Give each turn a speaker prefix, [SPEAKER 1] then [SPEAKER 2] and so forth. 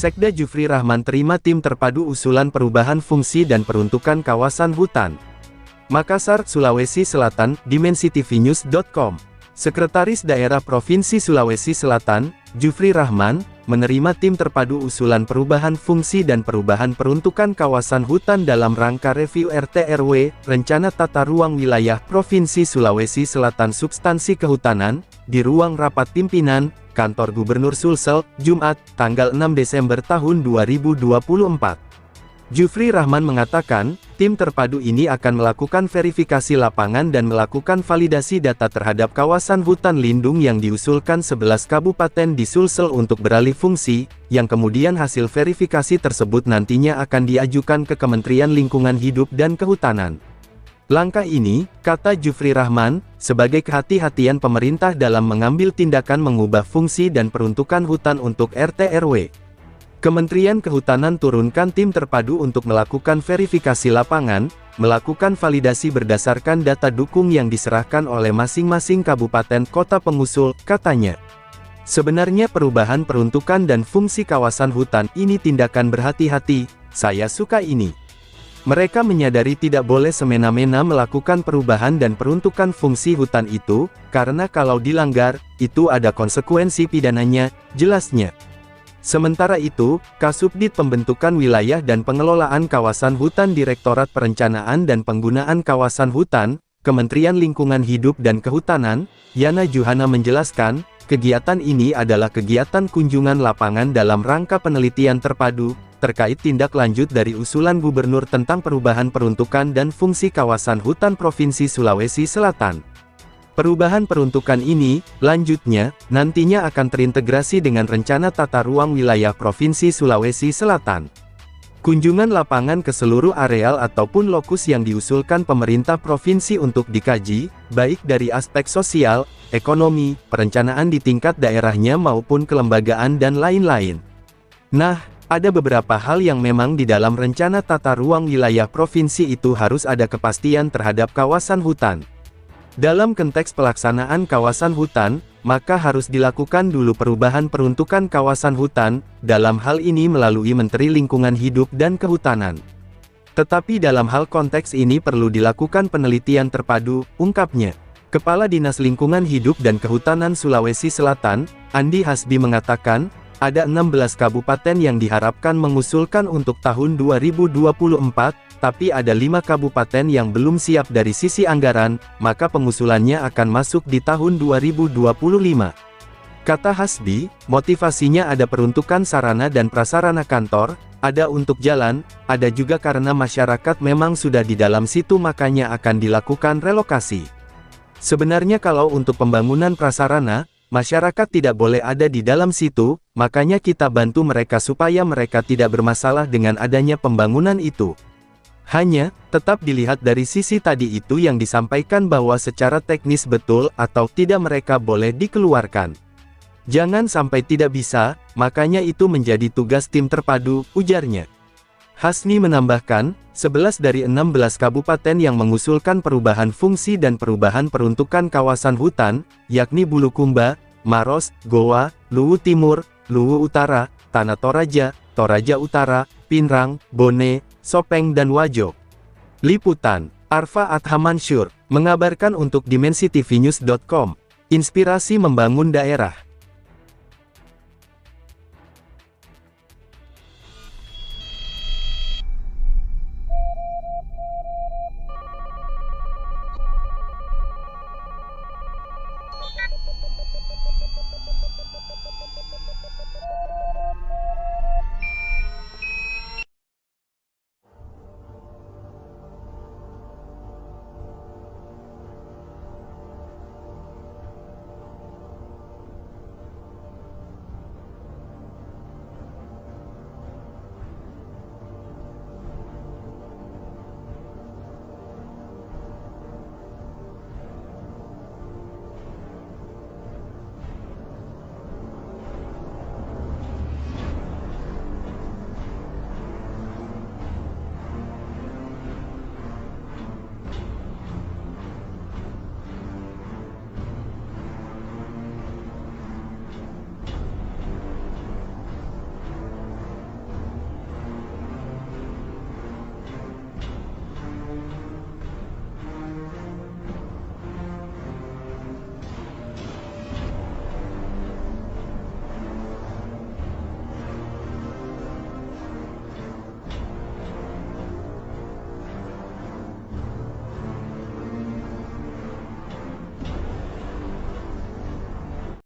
[SPEAKER 1] Sekda Jufri Rahman terima tim terpadu usulan perubahan fungsi dan peruntukan kawasan hutan. Makassar, Sulawesi Selatan, DimensiTVNews.com. Sekretaris Daerah Provinsi Sulawesi Selatan, Jufri Rahman, menerima tim terpadu usulan perubahan fungsi dan perubahan peruntukan kawasan hutan dalam rangka review RT/RW, Rencana Tata Ruang Wilayah Provinsi Sulawesi Selatan Substansi Kehutanan, di ruang rapat pimpinan, Kantor Gubernur Sulsel, Jumat, tanggal 6 Desember tahun 2024. Jufri Rahman mengatakan, tim terpadu ini akan melakukan verifikasi lapangan dan melakukan validasi data terhadap kawasan hutan lindung yang diusulkan 11 kabupaten di Sulsel untuk beralih fungsi, yang kemudian hasil verifikasi tersebut nantinya akan diajukan ke Kementerian Lingkungan Hidup dan Kehutanan. Langkah ini, kata Jufri Rahman, sebagai kehati-hatian pemerintah dalam mengambil tindakan mengubah fungsi dan peruntukan hutan untuk RT/RW. Kementerian Kehutanan turunkan tim terpadu untuk melakukan verifikasi lapangan, melakukan validasi berdasarkan data dukung yang diserahkan oleh masing-masing kabupaten kota pengusul, katanya. Sebenarnya perubahan peruntukan dan fungsi kawasan hutan ini tindakan berhati-hati, saya suka ini. Mereka menyadari tidak boleh semena-mena melakukan perubahan dan peruntukan fungsi hutan itu, karena kalau dilanggar, itu ada konsekuensi pidananya, jelasnya. Sementara itu, Kasubdit Pembentukan Wilayah dan Pengelolaan Kawasan Hutan Direktorat Perencanaan dan Penggunaan Kawasan Hutan, Kementerian Lingkungan Hidup dan Kehutanan, Yana Juhana menjelaskan, kegiatan ini adalah kegiatan kunjungan lapangan dalam rangka penelitian terpadu, terkait tindak lanjut dari usulan Gubernur tentang perubahan peruntukan dan fungsi kawasan hutan Provinsi Sulawesi Selatan. Perubahan peruntukan ini, lanjutnya, nantinya akan terintegrasi dengan Rencana Tata Ruang Wilayah Provinsi Sulawesi Selatan. Kunjungan lapangan ke seluruh areal ataupun lokus yang diusulkan pemerintah provinsi untuk dikaji, baik dari aspek sosial, ekonomi, perencanaan di tingkat daerahnya maupun kelembagaan dan lain-lain. Nah, ada beberapa hal yang memang di dalam Rencana Tata Ruang Wilayah Provinsi itu harus ada kepastian terhadap kawasan hutan. Dalam konteks pelaksanaan kawasan hutan, maka harus dilakukan dulu perubahan peruntukan kawasan hutan, dalam hal ini melalui Menteri Lingkungan Hidup dan Kehutanan. Tetapi dalam hal konteks ini perlu dilakukan penelitian terpadu, ungkapnya. Kepala Dinas Lingkungan Hidup dan Kehutanan Sulawesi Selatan, Andi Hasbi mengatakan, ada 16 kabupaten yang diharapkan mengusulkan untuk tahun 2024, tapi ada 5 kabupaten yang belum siap dari sisi anggaran, maka pengusulannya akan masuk di tahun 2025. Kata Hasbi, motivasinya ada peruntukan sarana dan prasarana kantor, ada untuk jalan, ada juga karena masyarakat memang sudah di dalam situ makanya akan dilakukan relokasi. Sebenarnya kalau untuk pembangunan prasarana, masyarakat tidak boleh ada di dalam situ, makanya kita bantu mereka supaya mereka tidak bermasalah dengan adanya pembangunan itu. Hanya, tetap dilihat dari sisi tadi itu yang disampaikan bahwa secara teknis betul atau tidak mereka boleh dikeluarkan. Jangan sampai tidak bisa, makanya itu menjadi tugas tim terpadu, ujarnya. Hasni menambahkan, 11 dari 16 kabupaten yang mengusulkan perubahan fungsi dan perubahan peruntukan kawasan hutan, yakni Bulukumba, Maros, Goa, Luwu Timur, Luwu Utara, Tanah Toraja, Toraja Utara, Pinrang, Bone, Sopeng dan Wajo. Liputan, Arfa Adhamansur, mengabarkan untuk DimensiTVNews.com. Inspirasi membangun daerah.